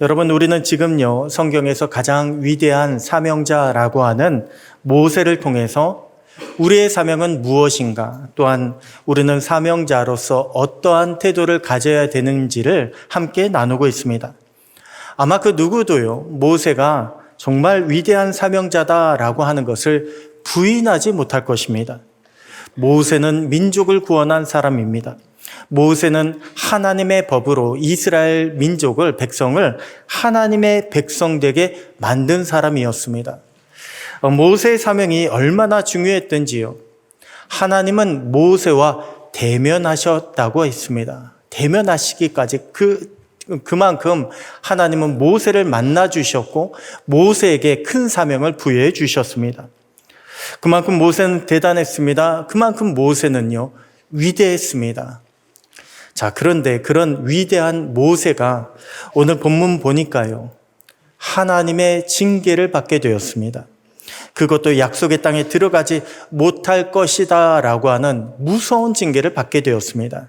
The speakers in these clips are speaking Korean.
여러분, 우리는 지금요, 성경에서 가장 위대한 사명자라고 하는 모세를 통해서 우리의 사명은 무엇인가, 또한 우리는 사명자로서 어떠한 태도를 가져야 되는지를 함께 나누고 있습니다. 아마 그 누구도요, 모세가 정말 위대한 사명자다라고 하는 것을 부인하지 못할 것입니다. 모세는 민족을 구원한 사람입니다. 모세는 하나님의 법으로 이스라엘 민족을, 백성을 하나님의 백성 되게 만든 사람이었습니다. 모세의 사명이 얼마나 중요했던지요. 하나님은 모세와 대면하셨다고 했습니다. 대면하시기까지 그만큼 하나님은 모세를 만나 주셨고 모세에게 큰 사명을 부여해 주셨습니다. 그만큼 모세는 대단했습니다. 그만큼 모세는요, 위대했습니다. 자, 그런데 그런 위대한 모세가 오늘 본문 보니까요, 하나님의 징계를 받게 되었습니다. 그것도 약속의 땅에 들어가지 못할 것이다 라고 하는 무서운 징계를 받게 되었습니다.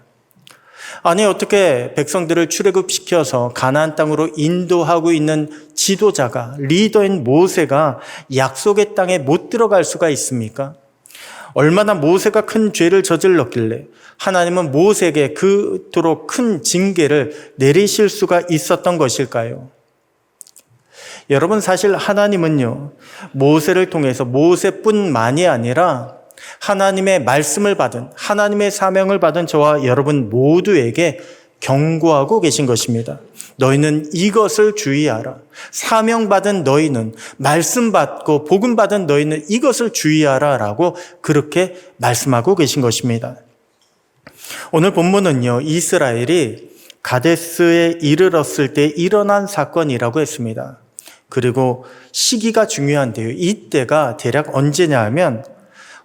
아니, 어떻게 백성들을 출애굽시켜서 가나안 땅으로 인도하고 있는 지도자가, 리더인 모세가 약속의 땅에 못 들어갈 수가 있습니까? 얼마나 모세가 큰 죄를 저질렀길래 하나님은 모세에게 그토록 큰 징계를 내리실 수가 있었던 것일까요? 여러분, 사실 하나님은요, 모세를 통해서 모세뿐만이 아니라 하나님의 말씀을 받은, 하나님의 사명을 받은 저와 여러분 모두에게 경고하고 계신 것입니다. 너희는 이것을 주의하라. 사명받은 너희는, 말씀 받고 복음 받은 너희는 이것을 주의하라 라고 그렇게 말씀하고 계신 것입니다. 오늘 본문은요, 이스라엘이 가데스에 이르렀을 때 일어난 사건이라고 했습니다. 그리고 시기가 중요한데요. 이때가 대략 언제냐 하면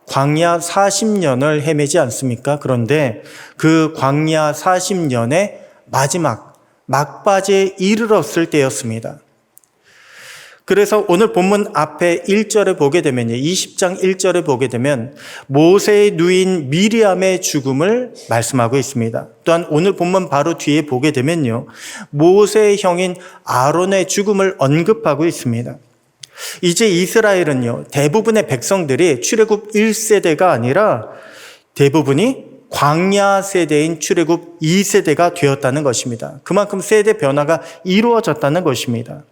광야 40년을 헤매지 않습니까? 그런데 그 광야 40년의 마지막 막바지에 이르렀을 때였습니다. 그래서 오늘 본문 앞에 1절에 보게 되면요, 20장 1절에 보게 되면 모세의 누인 미리암의 죽음을 말씀하고 있습니다. 또한 오늘 본문 바로 뒤에 보게 되면요, 모세의 형인 아론의 죽음을 언급하고 있습니다. 이제 이스라엘은요, 대부분의 백성들이 출애굽 1세대가 아니라 대부분이 광야 세대인 출애굽 2세대가 되었다는 것입니다. 그만큼 세대 변화가 이루어졌다는 것입니다.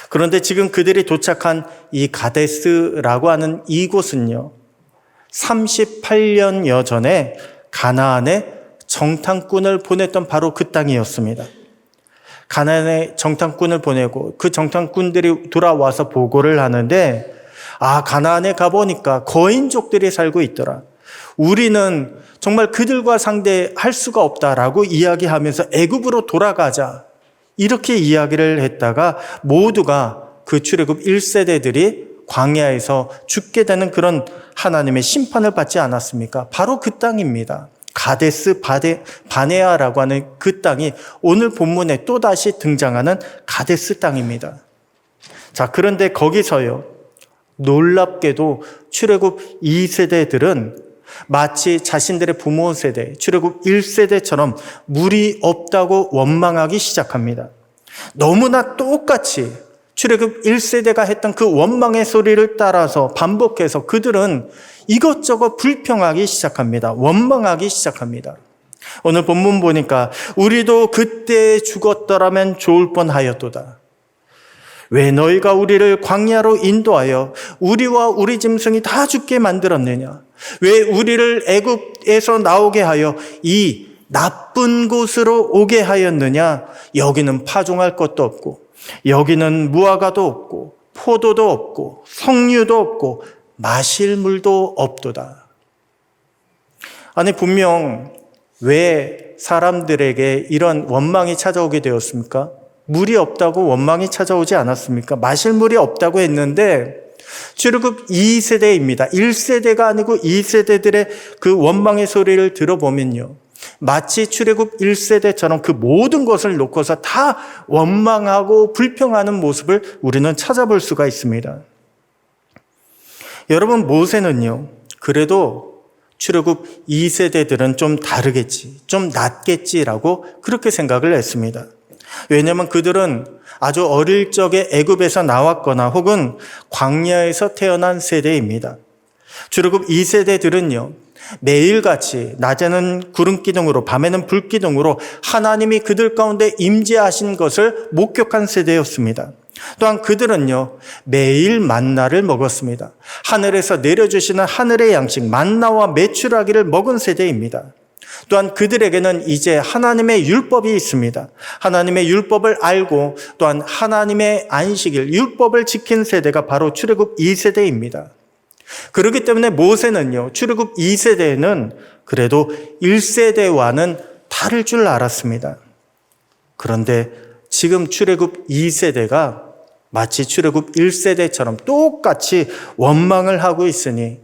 그런데 지금 그들이 도착한 이 가데스라고 하는 이곳은요, 38년여 전에 가나안에 정탐꾼을 보냈던 바로 그 땅이었습니다. 가나안에 정탐꾼을 보내고 그 정탐꾼들이 돌아와서 보고를 하는데, 가나안에 가보니까 거인족들이 살고 있더라. 우리는 정말 그들과 상대할 수가 없다라고 이야기하면서 애굽으로 돌아가자, 이렇게 이야기를 했다가 모두가 그 출애굽 1세대들이 광야에서 죽게 되는 그런 하나님의 심판을 받지 않았습니까? 바로 그 땅입니다. 가데스 바네아라고 하는 그 땅이 오늘 본문에 또다시 등장하는 가데스 땅입니다. 자, 그런데 거기서요, 놀랍게도 출애굽 2세대들은 마치 자신들의 부모 세대, 출애굽 1세대처럼 물이 없다고 원망하기 시작합니다. 너무나 똑같이 출애굽 1세대가 했던 그 원망의 소리를 따라서 반복해서 그들은 이것저것 불평하기 시작합니다. 원망하기 시작합니다. 오늘 본문 보니까 우리도 그때 죽었더라면 좋을 뻔하였도다. 왜 너희가 우리를 광야로 인도하여 우리와 우리 짐승이 다 죽게 만들었느냐? 왜 우리를 애굽에서 나오게 하여 이 나쁜 곳으로 오게 하였느냐? 여기는 파종할 것도 없고, 여기는 무화과도 없고, 포도도 없고, 석류도 없고, 마실 물도 없도다. 아니, 분명 왜 사람들에게 이런 원망이 찾아오게 되었습니까? 물이 없다고 원망이 찾아오지 않았습니까? 마실 물이 없다고 했는데 출애굽 2세대입니다. 1세대가 아니고 2세대들의 그 원망의 소리를 들어보면요, 마치 출애굽 1세대처럼 그 모든 것을 놓고서 다 원망하고 불평하는 모습을 우리는 찾아볼 수가 있습니다. 여러분, 모세는요, 그래도 출애굽 2세대들은 좀 다르겠지, 좀 낫겠지라고 그렇게 생각을 했습니다. 왜냐하면 그들은 아주 어릴 적에 애굽에서 나왔거나 혹은 광야에서 태어난 세대입니다. 출애굽 2세대들은요, 매일같이 낮에는 구름기둥으로 밤에는 불기둥으로 하나님이 그들 가운데 임재하신 것을 목격한 세대였습니다. 또한 그들은요, 매일 만나를 먹었습니다. 하늘에서 내려주시는 하늘의 양식 만나와 메추라기를 먹은 세대입니다. 또한 그들에게는 이제 하나님의 율법이 있습니다. 하나님의 율법을 알고 또한 하나님의 안식일, 율법을 지킨 세대가 바로 출애굽 2세대입니다. 그렇기 때문에 모세는요, 출애굽 2세대에는 그래도 1세대와는 다를 줄 알았습니다. 그런데 지금 출애굽 2세대가 마치 출애굽 1세대처럼 똑같이 원망을 하고 있으니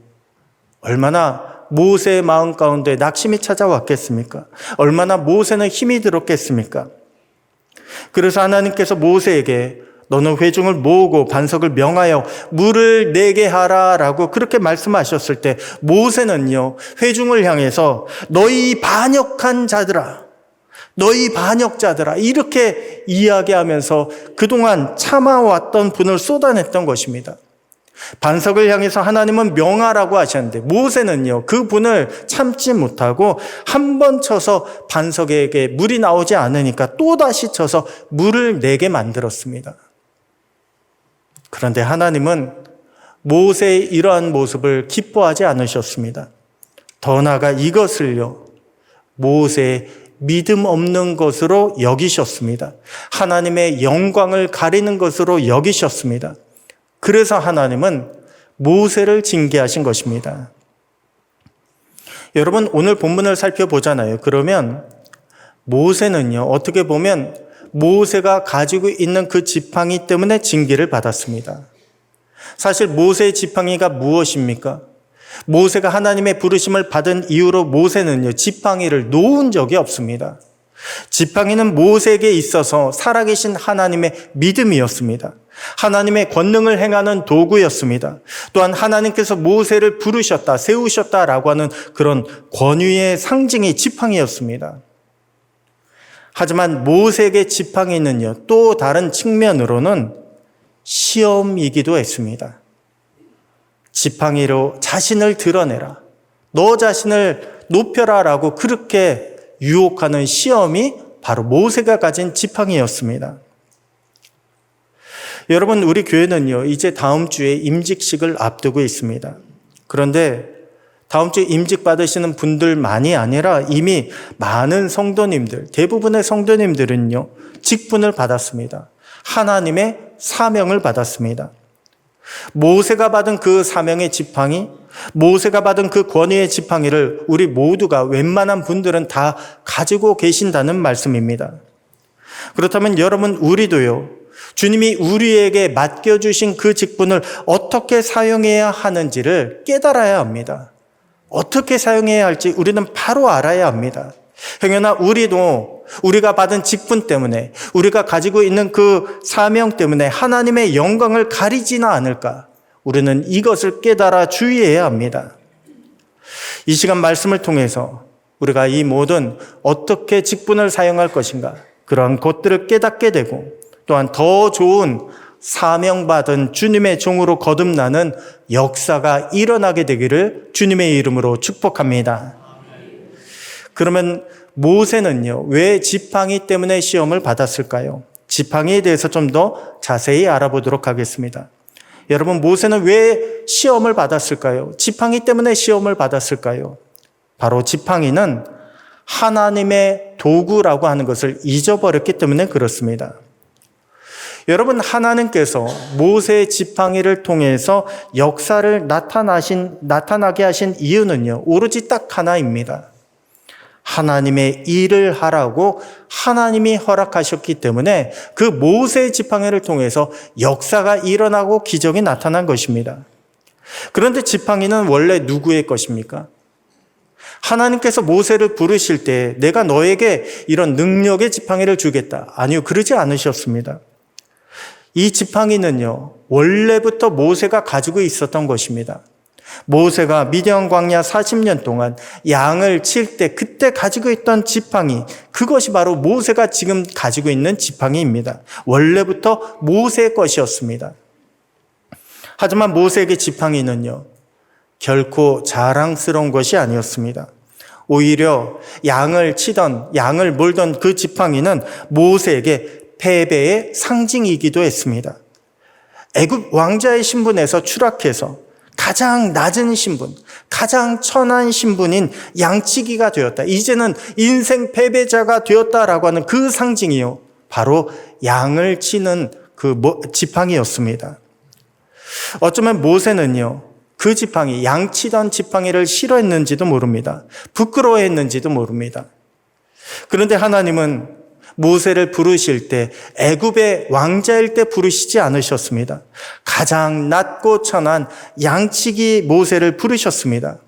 얼마나 모세의 마음 가운데 낙심이 찾아왔겠습니까? 얼마나 모세는 힘이 들었겠습니까? 그래서 하나님께서 모세에게 너는 회중을 모으고 반석을 명하여 물을 내게 하라라고 그렇게 말씀하셨을 때 모세는요, 회중을 향해서 너희 반역한 자들아, 너희 반역자들아 이렇게 이야기하면서 그동안 참아왔던 분을 쏟아냈던 것입니다. 반석을 향해서 하나님은 명하라고 하셨는데 모세는요, 그 분을 참지 못하고 한 번 쳐서 반석에게 물이 나오지 않으니까 또다시 쳐서 물을 내게 만들었습니다. 그런데 하나님은 모세의 이러한 모습을 기뻐하지 않으셨습니다. 더 나아가 이것을요, 모세의 믿음 없는 것으로 여기셨습니다. 하나님의 영광을 가리는 것으로 여기셨습니다. 그래서 하나님은 모세를 징계하신 것입니다. 여러분, 오늘 본문을 살펴보잖아요. 그러면 모세는요, 어떻게 보면 모세가 가지고 있는 그 지팡이 때문에 징계를 받았습니다. 사실 모세의 지팡이가 무엇입니까? 모세가 하나님의 부르심을 받은 이후로 모세는요, 지팡이를 놓은 적이 없습니다. 지팡이는 모세에게 있어서 살아계신 하나님의 믿음이었습니다. 하나님의 권능을 행하는 도구였습니다. 또한 하나님께서 모세를 부르셨다, 세우셨다라고 하는 그런 권위의 상징이 지팡이였습니다. 하지만 모세에게 지팡이는요, 또 다른 측면으로는 시험이기도 했습니다. 지팡이로 자신을 드러내라, 너 자신을 높여라라고 그렇게 유혹하는 시험이 바로 모세가 가진 지팡이였습니다. 여러분, 우리 교회는요, 이제 다음 주에 임직식을 앞두고 있습니다. 그런데 다음 주에 임직 받으시는 분들만이 아니라 이미 많은 성도님들, 대부분의 성도님들은요, 직분을 받았습니다. 하나님의 사명을 받았습니다. 모세가 받은 그 사명의 지팡이, 모세가 받은 그 권위의 지팡이를 우리 모두가 웬만한 분들은 다 가지고 계신다는 말씀입니다. 그렇다면 여러분, 우리도요, 주님이 우리에게 맡겨주신 그 직분을 어떻게 사용해야 하는지를 깨달아야 합니다. 어떻게 사용해야 할지 우리는 바로 알아야 합니다. 행여나 우리도 우리가 받은 직분 때문에, 우리가 가지고 있는 그 사명 때문에 하나님의 영광을 가리지는 않을까? 우리는 이것을 깨달아 주의해야 합니다. 이 시간 말씀을 통해서 우리가 이 모든 어떻게 직분을 사용할 것인가, 그러한 것들을 깨닫게 되고 또한 더 좋은 사명받은 주님의 종으로 거듭나는 역사가 일어나게 되기를 주님의 이름으로 축복합니다. 그러면 모세는요, 왜 지팡이 때문에 시험을 받았을까요? 지팡이에 대해서 좀 더 자세히 알아보도록 하겠습니다. 여러분, 모세는 왜 시험을 받았을까요? 지팡이 때문에 시험을 받았을까요? 바로 지팡이는 하나님의 도구라고 하는 것을 잊어버렸기 때문에 그렇습니다. 여러분, 하나님께서 모세의 지팡이를 통해서 역사를 나타나게 하신 이유는요, 오로지 딱 하나입니다. 하나님의 일을 하라고 하나님이 허락하셨기 때문에 그 모세의 지팡이를 통해서 역사가 일어나고 기적이 나타난 것입니다. 그런데 지팡이는 원래 누구의 것입니까? 하나님께서 모세를 부르실 때 내가 너에게 이런 능력의 지팡이를 주겠다. 아니요, 그러지 않으셨습니다. 이 지팡이는요, 원래부터 모세가 가지고 있었던 것입니다. 모세가 미디안 광야 40년 동안 양을 칠 때 그때 가지고 있던 지팡이, 그것이 바로 모세가 지금 가지고 있는 지팡이입니다. 원래부터 모세의 것이었습니다. 하지만 모세에게 지팡이는요, 결코 자랑스러운 것이 아니었습니다. 오히려 양을 치던, 양을 몰던 그 지팡이는 모세에게 패배의 상징이기도 했습니다. 애굽 왕자의 신분에서 추락해서 가장 낮은 신분, 가장 천한 신분인 양치기가 되었다. 이제는 인생 패배자가 되었다라고 하는 그 상징이요, 바로 양을 치는 그 지팡이였습니다. 어쩌면 모세는요, 그 지팡이, 양치던 지팡이를 싫어했는지도 모릅니다. 부끄러워했는지도 모릅니다. 그런데 하나님은 모세를 부르실 때 애굽의 왕자일 때 부르시지 않으셨습니다. 가장 낮고 천한 양치기 모세를 부르셨습니다.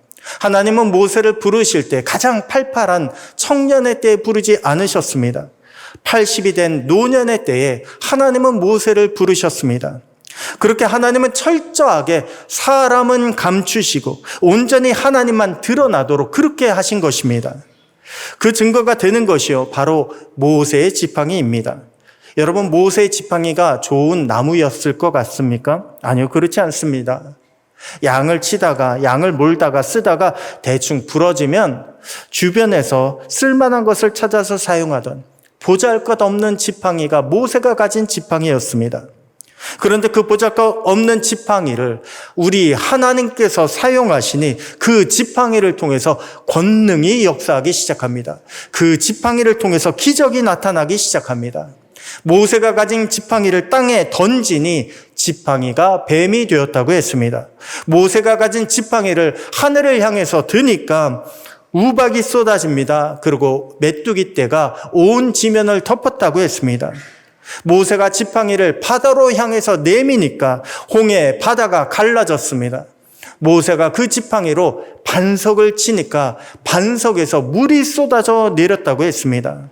하나님은 모세를 부르실 때 가장 팔팔한 청년의 때에 부르지 않으셨습니다. 80이 된 노년의 때에 하나님은 모세를 부르셨습니다. 그렇게 하나님은 철저하게 사람은 감추시고 온전히 하나님만 드러나도록 그렇게 하신 것입니다. 그 증거가 되는 것이요, 바로 모세의 지팡이입니다. 여러분, 모세의 지팡이가 좋은 나무였을 것 같습니까? 아니요, 그렇지 않습니다. 양을 치다가, 양을 몰다가 쓰다가 대충 부러지면 주변에서 쓸만한 것을 찾아서 사용하던 보잘것없는 지팡이가 모세가 가진 지팡이였습니다. 그런데 그 보잘것없는 지팡이를 우리 하나님께서 사용하시니 그 지팡이를 통해서 권능이 역사하기 시작합니다. 그 지팡이를 통해서 기적이 나타나기 시작합니다. 모세가 가진 지팡이를 땅에 던지니 지팡이가 뱀이 되었다고 했습니다. 모세가 가진 지팡이를 하늘을 향해서 드니까 우박이 쏟아집니다. 그리고 메뚜기 떼가 온 지면을 덮었다고 했습니다. 모세가 지팡이를 바다로 향해서 내미니까 홍해 바다가 갈라졌습니다. 모세가 그 지팡이로 반석을 치니까 반석에서 물이 쏟아져 내렸다고 했습니다.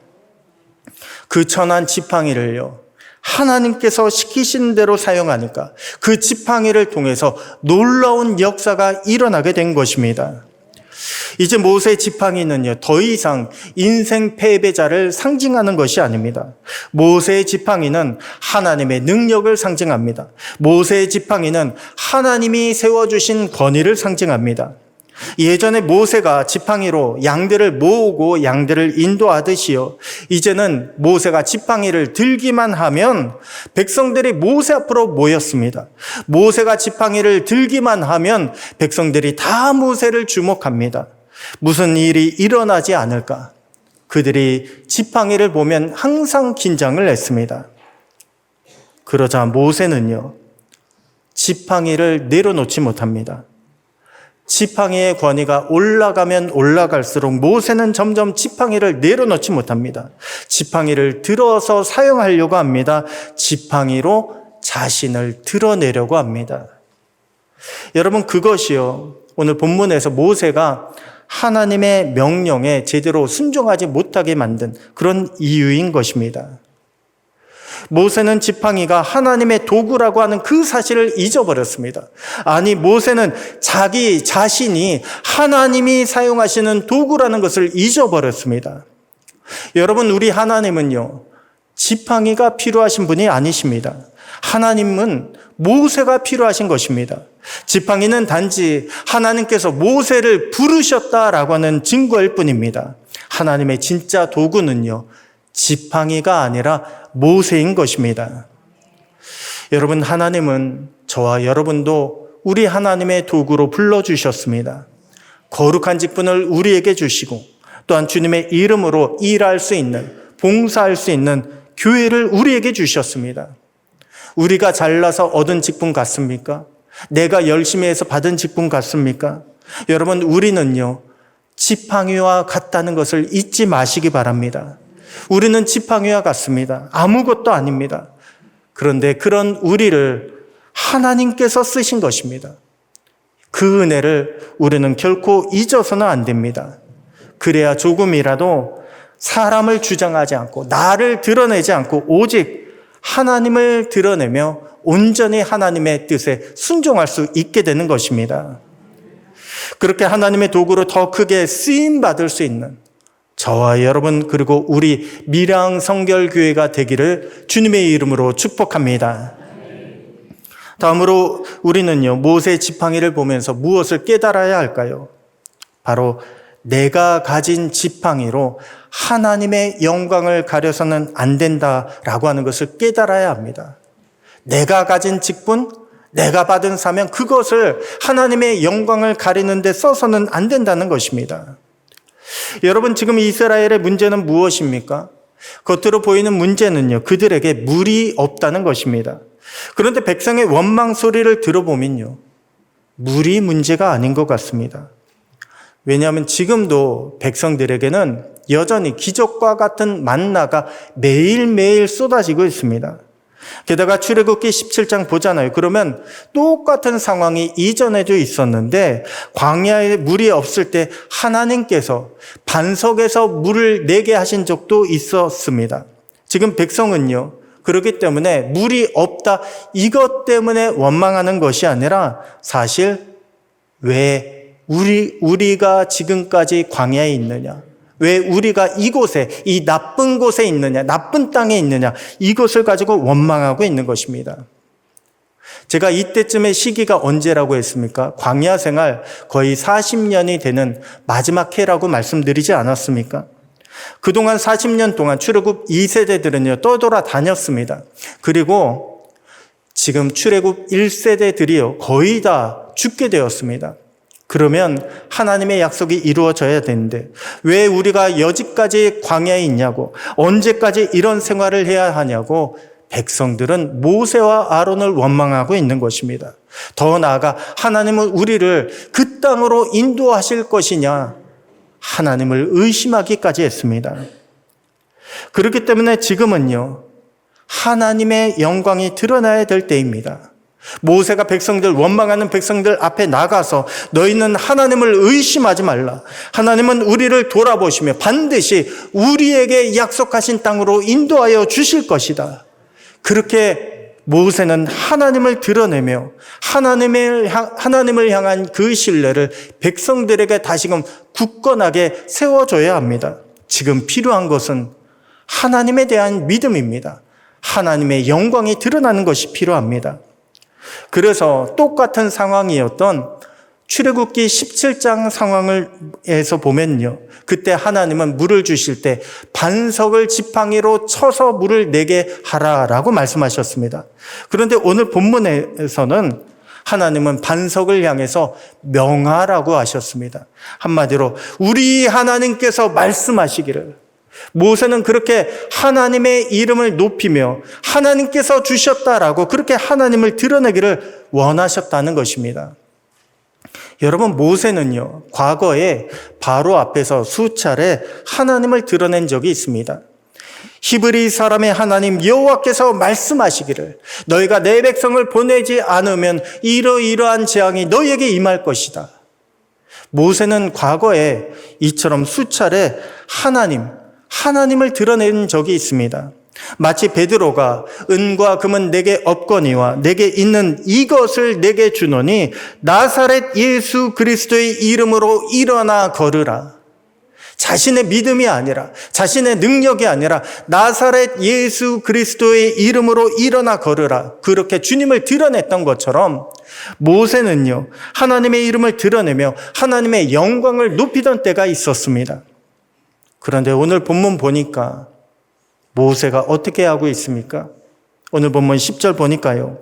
그 천한 지팡이를요, 하나님께서 시키신 대로 사용하니까 그 지팡이를 통해서 놀라운 역사가 일어나게 된 것입니다. 이제 모세의 지팡이는요, 더 이상 인생 패배자를 상징하는 것이 아닙니다. 모세의 지팡이는 하나님의 능력을 상징합니다. 모세의 지팡이는 하나님이 세워주신 권위를 상징합니다. 예전에 모세가 지팡이로 양들을 모으고 양들을 인도하듯이요, 이제는 모세가 지팡이를 들기만 하면 백성들이 모세 앞으로 모였습니다. 모세가 지팡이를 들기만 하면 백성들이 다 모세를 주목합니다. 무슨 일이 일어나지 않을까? 그들이 지팡이를 보면 항상 긴장을 했습니다. 그러자 모세는요, 지팡이를 내려놓지 못합니다. 지팡이의 권위가 올라가면 올라갈수록 모세는 점점 지팡이를 내려놓지 못합니다. 지팡이를 들어서 사용하려고 합니다. 지팡이로 자신을 드러내려고 합니다. 여러분, 그것이요, 오늘 본문에서 모세가 하나님의 명령에 제대로 순종하지 못하게 만든 그런 이유인 것입니다. 모세는 지팡이가 하나님의 도구라고 하는 그 사실을 잊어버렸습니다. 아니, 모세는 자기 자신이 하나님이 사용하시는 도구라는 것을 잊어버렸습니다. 여러분, 우리 하나님은요, 지팡이가 필요하신 분이 아니십니다. 하나님은 모세가 필요하신 것입니다. 지팡이는 단지 하나님께서 모세를 부르셨다라고 하는 증거일 뿐입니다. 하나님의 진짜 도구는요, 지팡이가 아니라 모세인 것입니다. 여러분, 하나님은 저와 여러분도 우리 하나님의 도구로 불러주셨습니다. 거룩한 직분을 우리에게 주시고 또한 주님의 이름으로 일할 수 있는, 봉사할 수 있는 교회를 우리에게 주셨습니다. 우리가 잘나서 얻은 직분 같습니까? 내가 열심히 해서 받은 직분 같습니까? 여러분, 우리는요, 지팡이와 같다는 것을 잊지 마시기 바랍니다. 우리는 지팡이와 같습니다. 아무것도 아닙니다. 그런데 그런 우리를 하나님께서 쓰신 것입니다. 그 은혜를 우리는 결코 잊어서는 안 됩니다. 그래야 조금이라도 사람을 주장하지 않고 나를 드러내지 않고 오직 하나님을 드러내며 온전히 하나님의 뜻에 순종할 수 있게 되는 것입니다. 그렇게 하나님의 도구로 더 크게 쓰임받을 수 있는 저와 여러분 그리고 우리 밀양 성결교회가 되기를 주님의 이름으로 축복합니다. 다음으로 우리는요, 모세 지팡이를 보면서 무엇을 깨달아야 할까요? 바로 내가 가진 지팡이로 하나님의 영광을 가려서는 안 된다라고 하는 것을 깨달아야 합니다. 내가 가진 직분, 내가 받은 사명, 그것을 하나님의 영광을 가리는 데 써서는 안 된다는 것입니다. 여러분, 지금 이스라엘의 문제는 무엇입니까? 겉으로 보이는 문제는요, 그들에게 물이 없다는 것입니다. 그런데 백성의 원망 소리를 들어보면요, 물이 문제가 아닌 것 같습니다. 왜냐하면 지금도 백성들에게는 여전히 기적과 같은 만나가 매일매일 쏟아지고 있습니다. 게다가 출애굽기 17장 보잖아요. 그러면 똑같은 상황이 이전에도 있었는데 광야에 물이 없을 때 하나님께서 반석에서 물을 내게 하신 적도 있었습니다. 지금 백성은요, 그렇기 때문에 물이 없다 이것 때문에 원망하는 것이 아니라 사실 왜 우리가 지금까지 광야에 있느냐, 왜 우리가 이곳에, 이 나쁜 곳에 있느냐, 나쁜 땅에 있느냐, 이것을 가지고 원망하고 있는 것입니다. 제가 이때쯤의 시기가 언제라고 했습니까? 광야 생활 거의 40년이 되는 마지막 해라고 말씀드리지 않았습니까? 그동안 40년 동안 출애굽 2세대들은요, 떠돌아다녔습니다. 그리고 지금 출애굽 1세대들이요, 거의 다 죽게 되었습니다. 그러면 하나님의 약속이 이루어져야 되는데 왜 우리가 여지까지 광야에 있냐고, 언제까지 이런 생활을 해야 하냐고 백성들은 모세와 아론을 원망하고 있는 것입니다. 더 나아가 하나님은 우리를 그 땅으로 인도하실 것이냐, 하나님을 의심하기까지 했습니다. 그렇기 때문에 지금은요, 하나님의 영광이 드러나야 될 때입니다. 모세가 백성들, 원망하는 백성들 앞에 나가서 너희는 하나님을 의심하지 말라. 하나님은 우리를 돌아보시며 반드시 우리에게 약속하신 땅으로 인도하여 주실 것이다. 그렇게 모세는 하나님을 드러내며 하나님을 향한 그 신뢰를 백성들에게 다시금 굳건하게 세워줘야 합니다. 지금 필요한 것은 하나님에 대한 믿음입니다. 하나님의 영광이 드러나는 것이 필요합니다. 그래서 똑같은 상황이었던 출애굽기 17장 상황에서 보면요, 그때 하나님은 물을 주실 때 반석을 지팡이로 쳐서 물을 내게 하라라고 말씀하셨습니다. 그런데 오늘 본문에서는 하나님은 반석을 향해서 명하라고 하셨습니다. 한마디로 우리 하나님께서 말씀하시기를, 모세는 그렇게 하나님의 이름을 높이며 하나님께서 주셨다라고 그렇게 하나님을 드러내기를 원하셨다는 것입니다. 여러분, 모세는요, 과거에 바로 앞에서 수차례 하나님을 드러낸 적이 있습니다. 히브리 사람의 하나님 여호와께서 말씀하시기를 너희가 내 백성을 보내지 않으면 이러이러한 재앙이 너희에게 임할 것이다. 모세는 과거에 이처럼 수차례 하나님을 드러낸 적이 있습니다. 마치 베드로가 은과 금은 내게 없거니와 내게 있는 이것을 내게 주노니 나사렛 예수 그리스도의 이름으로 일어나 걸으라. 자신의 믿음이 아니라, 자신의 능력이 아니라 나사렛 예수 그리스도의 이름으로 일어나 걸으라. 그렇게 주님을 드러냈던 것처럼 모세는요, 하나님의 이름을 드러내며 하나님의 영광을 높이던 때가 있었습니다. 그런데 오늘 본문 보니까 모세가 어떻게 하고 있습니까? 오늘 본문 10절 보니까요,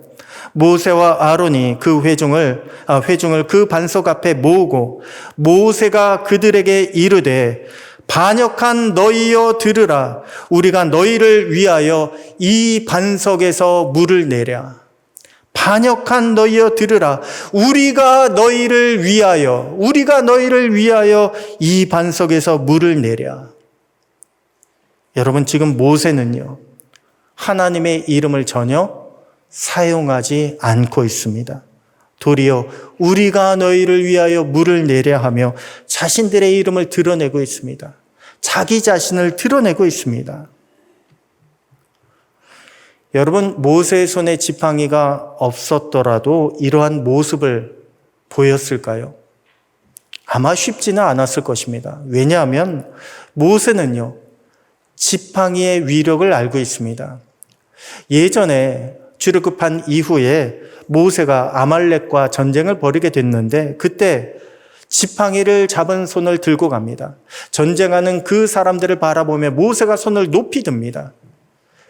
모세와 아론이 그 회중을 그 반석 앞에 모으고 모세가 그들에게 이르되 반역한 너희여 들으라. 우리가 너희를 위하여 이 반석에서 물을 내랴. 반역한 너희여 들으라. 우리가 너희를 위하여 이 반석에서 물을 내랴. 여러분, 지금 모세는요, 하나님의 이름을 전혀 사용하지 않고 있습니다. 도리어 우리가 너희를 위하여 물을 내려 하며 자신들의 이름을 드러내고 있습니다. 자기 자신을 드러내고 있습니다. 여러분, 모세의 손에 지팡이가 없었더라도 이러한 모습을 보였을까요? 아마 쉽지는 않았을 것입니다. 왜냐하면 모세는요, 지팡이의 위력을 알고 있습니다. 예전에 출애굽한 이후에 모세가 아말렉과 전쟁을 벌이게 됐는데 그때 지팡이를 잡은 손을 들고 갑니다. 전쟁하는 그 사람들을 바라보며 모세가 손을 높이 듭니다.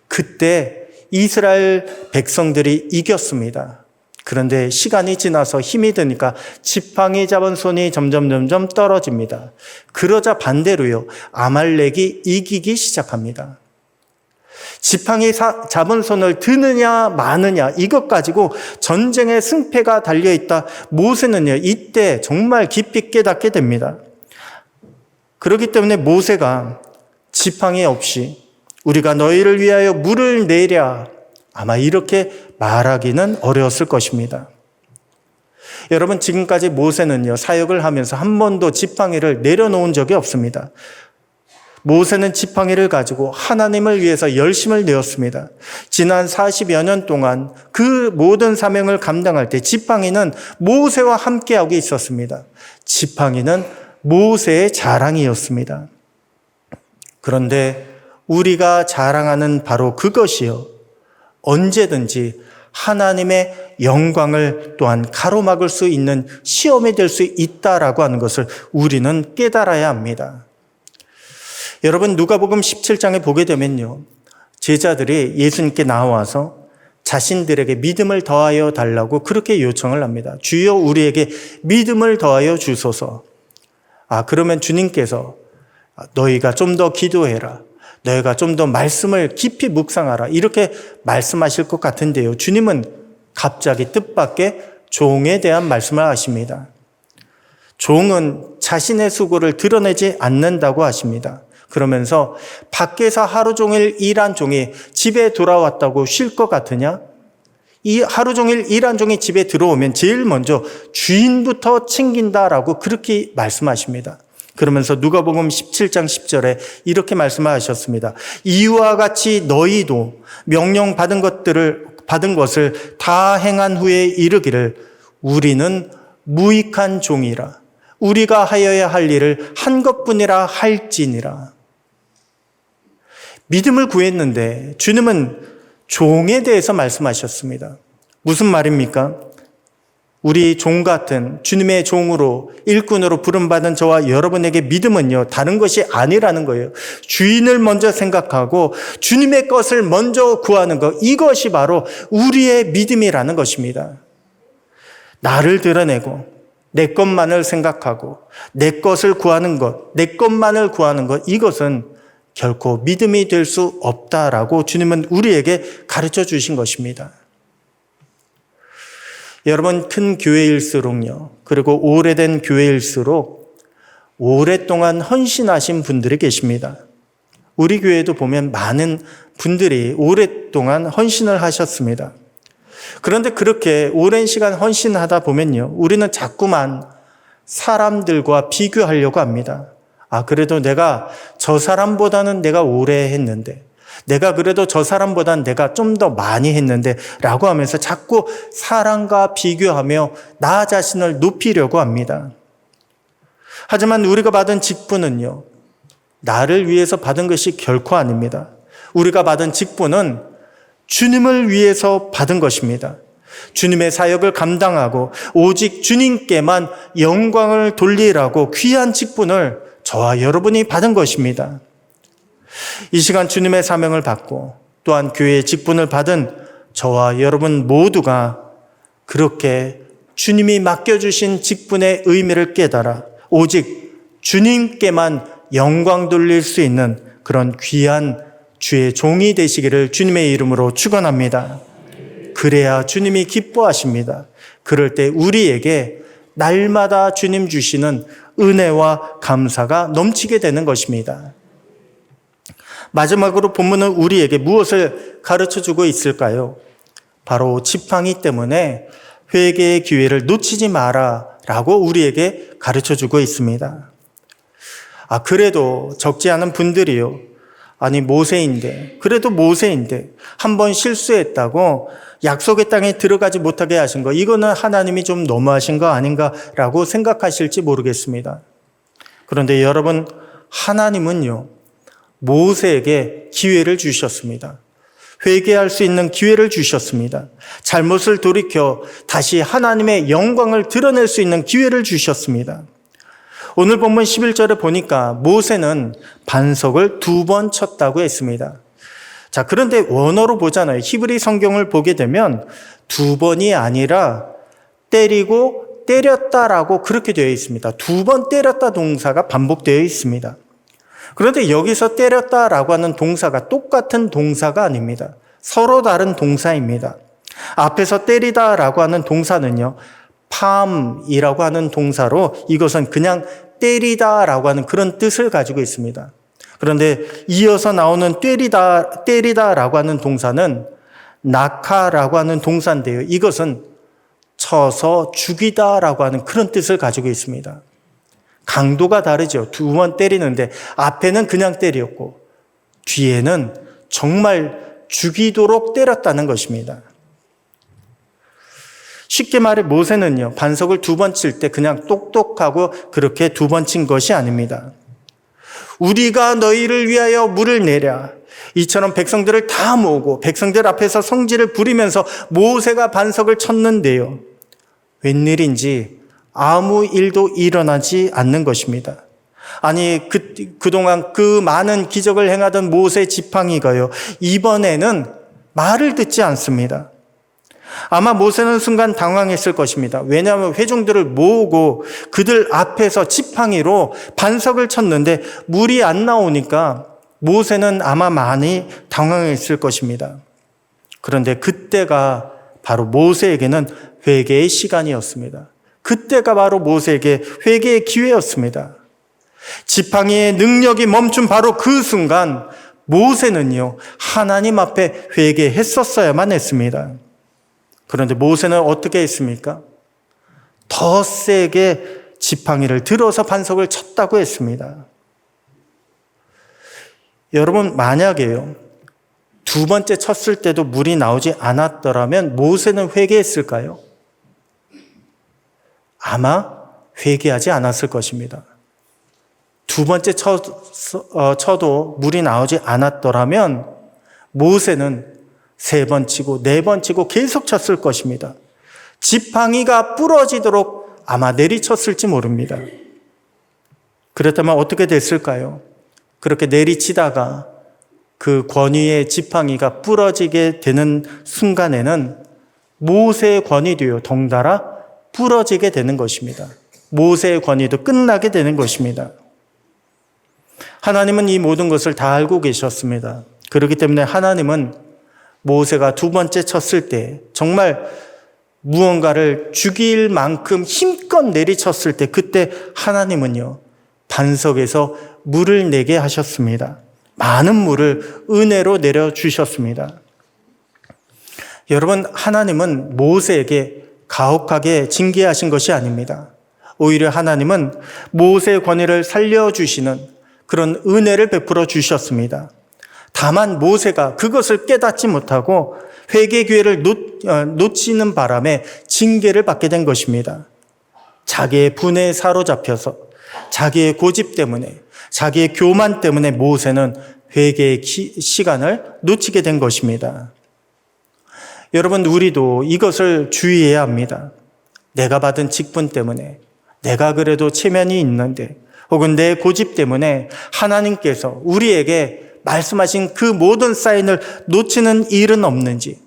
그때 이스라엘 백성들이 이겼습니다. 그런데 시간이 지나서 힘이 드니까 지팡이 잡은 손이 점점 떨어집니다. 그러자 반대로요, 아말렉이 이기기 시작합니다. 지팡이 잡은 손을 드느냐 마느냐 이것 가지고 전쟁의 승패가 달려있다. 모세는요, 이때 정말 깊이 깨닫게 됩니다. 그렇기 때문에 모세가 지팡이 없이 우리가 너희를 위하여 물을 내랴, 아마 이렇게 말하기는 어려웠을 것입니다. 여러분, 지금까지 모세는요, 사역을 하면서 한 번도 지팡이를 내려놓은 적이 없습니다. 모세는 지팡이를 가지고 하나님을 위해서 열심을 내었습니다. 지난 40여 년 동안 그 모든 사명을 감당할 때 지팡이는 모세와 함께하고 있었습니다. 지팡이는 모세의 자랑이었습니다. 그런데 우리가 자랑하는 바로 그것이요, 언제든지 하나님의 영광을 또한 가로막을 수 있는 시험이 될 수 있다라고 하는 것을 우리는 깨달아야 합니다. 여러분, 누가복음 17장에 보게 되면요, 제자들이 예수님께 나와서 자신들에게 믿음을 더하여 달라고 그렇게 요청을 합니다. 주여, 우리에게 믿음을 더하여 주소서. 그러면 주님께서 너희가 좀 더 기도해라, 너희가 좀 더 말씀을 깊이 묵상하라, 이렇게 말씀하실 것 같은데요, 주님은 갑자기 뜻밖의 종에 대한 말씀을 하십니다. 종은 자신의 수고를 드러내지 않는다고 하십니다. 그러면서 밖에서 하루 종일 일한 종이 집에 돌아왔다고 쉴 것 같으냐? 이 하루 종일 일한 종이 집에 들어오면 제일 먼저 주인부터 챙긴다라고 그렇게 말씀하십니다. 그러면서 누가복음 17장 10절에 이렇게 말씀하셨습니다. 이와 같이 너희도 명령 받은 것을 다 행한 후에 이르기를 우리는 무익한 종이라, 우리가 하여야 할 일을 한 것뿐이라 할지니라. 믿음을 구했는데 주님은 종에 대해서 말씀하셨습니다. 무슨 말입니까? 우리 종 같은 주님의 종으로, 일꾼으로 부름받은 저와 여러분에게 믿음은요, 다른 것이 아니라는 거예요. 주인을 먼저 생각하고 주님의 것을 먼저 구하는 것, 이것이 바로 우리의 믿음이라는 것입니다. 나를 드러내고 내 것만을 생각하고 내 것을 구하는 것, 내 것만을 구하는 것, 이것은 결코 믿음이 될 수 없다라고 주님은 우리에게 가르쳐 주신 것입니다. 여러분, 큰 교회일수록요, 그리고 오래된 교회일수록 오랫동안 헌신하신 분들이 계십니다. 우리 교회도 보면 많은 분들이 오랫동안 헌신을 하셨습니다. 그런데 그렇게 오랜 시간 헌신하다 보면요, 우리는 자꾸만 사람들과 비교하려고 합니다. 그래도 내가 저 사람보다는 내가 오래 했는데, 내가 그래도 저 사람보다는 내가 좀 더 많이 했는데 라고 하면서 자꾸 사람과 비교하며 나 자신을 높이려고 합니다. 하지만 우리가 받은 직분은요, 나를 위해서 받은 것이 결코 아닙니다. 우리가 받은 직분은 주님을 위해서 받은 것입니다. 주님의 사역을 감당하고 오직 주님께만 영광을 돌리라고 귀한 직분을 저와 여러분이 받은 것입니다. 이 시간 주님의 사명을 받고 또한 교회의 직분을 받은 저와 여러분 모두가 그렇게 주님이 맡겨주신 직분의 의미를 깨달아 오직 주님께만 영광 돌릴 수 있는 그런 귀한 주의 종이 되시기를 주님의 이름으로 축원합니다. 그래야 주님이 기뻐하십니다. 그럴 때 우리에게 날마다 주님 주시는 은혜와 감사가 넘치게 되는 것입니다. 마지막으로 본문은 우리에게 무엇을 가르쳐주고 있을까요? 바로 지팡이 때문에 회개의 기회를 놓치지 마라 라고 우리에게 가르쳐주고 있습니다. 그래도 적지 않은 분들이요, 아니 그래도 모세인데 한 번 실수했다고 약속의 땅에 들어가지 못하게 하신 거, 이거는 하나님이 좀 너무하신 거 아닌가라고 생각하실지 모르겠습니다. 그런데 여러분, 하나님은요, 모세에게 기회를 주셨습니다. 회개할 수 있는 기회를 주셨습니다. 잘못을 돌이켜 다시 하나님의 영광을 드러낼 수 있는 기회를 주셨습니다. 오늘 본문 11절에 보니까 모세는 반석을 2번 쳤다고 했습니다. 자, 그런데 원어로 보잖아요. 히브리 성경을 보게 되면 2번이 아니라 때리고 때렸다라고 그렇게 되어 있습니다. 2번 때렸다 동사가 반복되어 있습니다. 그런데 여기서 때렸다라고 하는 동사가 똑같은 동사가 아닙니다. 서로 다른 동사입니다. 앞에서 때리다라고 하는 동사는요, 팜이라고 하는 동사로 이것은 그냥 때리다라고 하는 그런 뜻을 가지고 있습니다. 그런데 이어서 나오는 때리다라고 하는 동사는 낙하라고 하는 동사인데요. 이것은 쳐서 죽이다라고 하는 그런 뜻을 가지고 있습니다. 강도가 다르죠. 2번 때리는데 앞에는 그냥 때렸고 뒤에는 정말 죽이도록 때렸다는 것입니다. 쉽게 말해 모세는요, 반석을 2번 칠 때 그냥 똑똑하고 그렇게 2번 친 것이 아닙니다. 우리가 너희를 위하여 물을 내랴. 이처럼 백성들을 다 모으고 백성들 앞에서 성질을 부리면서 모세가 반석을 쳤는데요, 웬일인지 아무 일도 일어나지 않는 것입니다. 아니, 그동안 그 많은 기적을 행하던 모세 지팡이가요, 이번에는 말을 듣지 않습니다. 아마 모세는 순간 당황했을 것입니다. 왜냐하면 회중들을 모으고 그들 앞에서 지팡이로 반석을 쳤는데 물이 안 나오니까 모세는 아마 많이 당황했을 것입니다. 그런데 그때가 바로 모세에게는 회개의 시간이었습니다. 그때가 바로 모세에게 회개의 기회였습니다. 지팡이의 능력이 멈춘 바로 그 순간 모세는요, 하나님 앞에 회개했었어야만 했습니다. 그런데 모세는 어떻게 했습니까? 더 세게 지팡이를 들어서 반석을 쳤다고 했습니다. 여러분, 만약에요, 2번째 쳤을 때도 물이 나오지 않았더라면 모세는 회개했을까요? 아마 회개하지 않았을 것입니다. 2번째 쳐도 물이 나오지 않았더라면 모세는 3번 치고 4번 치고 계속 쳤을 것입니다. 지팡이가 부러지도록 아마 내리쳤을지 모릅니다. 그렇다면 어떻게 됐을까요? 그렇게 내리치다가 그 권위의 지팡이가 부러지게 되는 순간에는 모세의 권위도요, 덩달아 부러지게 되는 것입니다. 모세의 권위도 끝나게 되는 것입니다. 하나님은 이 모든 것을 다 알고 계셨습니다. 그렇기 때문에 하나님은 모세가 2번째 쳤을 때 정말 무언가를 죽일 만큼 힘껏 내리쳤을 때 그때 하나님은요, 반석에서 물을 내게 하셨습니다. 많은 물을 은혜로 내려주셨습니다. 여러분, 하나님은 모세에게 가혹하게 징계하신 것이 아닙니다. 오히려 하나님은 모세의 권위를 살려주시는 그런 은혜를 베풀어 주셨습니다. 다만 모세가 그것을 깨닫지 못하고 회개 기회를 놓치는 바람에 징계를 받게 된 것입니다. 자기의 분에 사로잡혀서 자기의 고집 때문에, 자기의 교만 때문에 모세는 회개의 시간을 놓치게 된 것입니다. 여러분, 우리도 이것을 주의해야 합니다. 내가 받은 직분 때문에, 내가 그래도 체면이 있는데, 혹은 내 고집 때문에 하나님께서 우리에게 말씀하신 그 모든 사인을 놓치는 일은 없는지,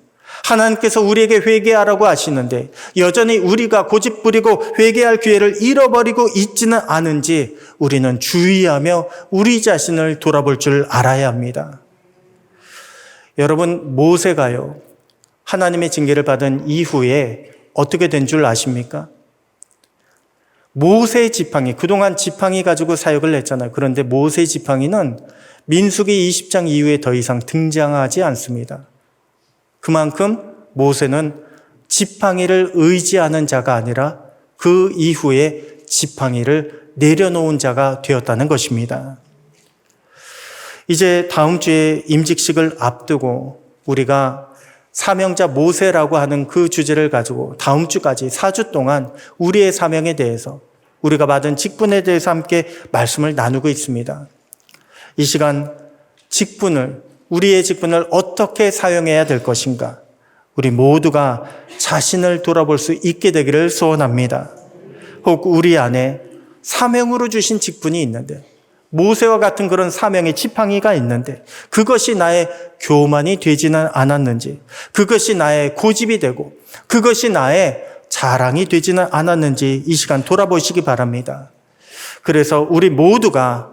하나님께서 우리에게 회개하라고 하시는데 여전히 우리가 고집 부리고 회개할 기회를 잃어버리고 있지는 않은지 우리는 주의하며 우리 자신을 돌아볼 줄 알아야 합니다. 여러분, 모세가요, 하나님의 징계를 받은 이후에 어떻게 된 줄 아십니까? 모세 지팡이, 그동안 지팡이 가지고 사역을 했잖아요. 그런데 모세 지팡이는 민수기 20장 이후에 더 이상 등장하지 않습니다. 그만큼 모세는 지팡이를 의지하는 자가 아니라 그 이후에 지팡이를 내려놓은 자가 되었다는 것입니다. 이제 다음 주에 임직식을 앞두고 우리가 사명자 모세라고 하는 그 주제를 가지고 다음 주까지 4주 동안 우리의 사명에 대해서, 우리가 받은 직분에 대해서 함께 말씀을 나누고 있습니다. 이 시간 우리의 직분을 어떻게 사용해야 될 것인가, 우리 모두가 자신을 돌아볼 수 있게 되기를 소원합니다. 혹 우리 안에 사명으로 주신 직분이 있는데, 모세와 같은 그런 사명의 지팡이가 있는데 그것이 나의 교만이 되지는 않았는지, 그것이 나의 고집이 되고 그것이 나의 자랑이 되지는 않았는지 이 시간 돌아보시기 바랍니다. 그래서 우리 모두가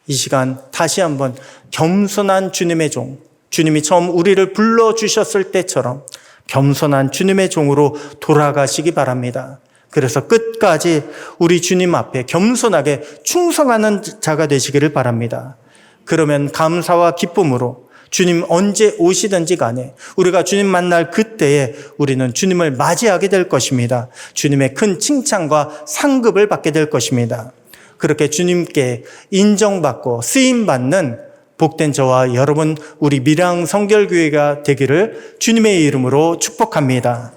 이 시간 다시 한번 겸손한 주님의 종, 주님이 처음 우리를 불러주셨을 때처럼 겸손한 주님의 종으로 돌아가시기 바랍니다. 그래서 끝까지 우리 주님 앞에 겸손하게 충성하는 자가 되시기를 바랍니다. 그러면 감사와 기쁨으로 주님 언제 오시든지 간에 우리가 주님 만날 그때에 우리는 주님을 맞이하게 될 것입니다. 주님의 큰 칭찬과 상급을 받게 될 것입니다. 그렇게 주님께 인정받고 쓰임받는 복된 저와 여러분, 우리 밀양 성결교회가 되기를 주님의 이름으로 축복합니다.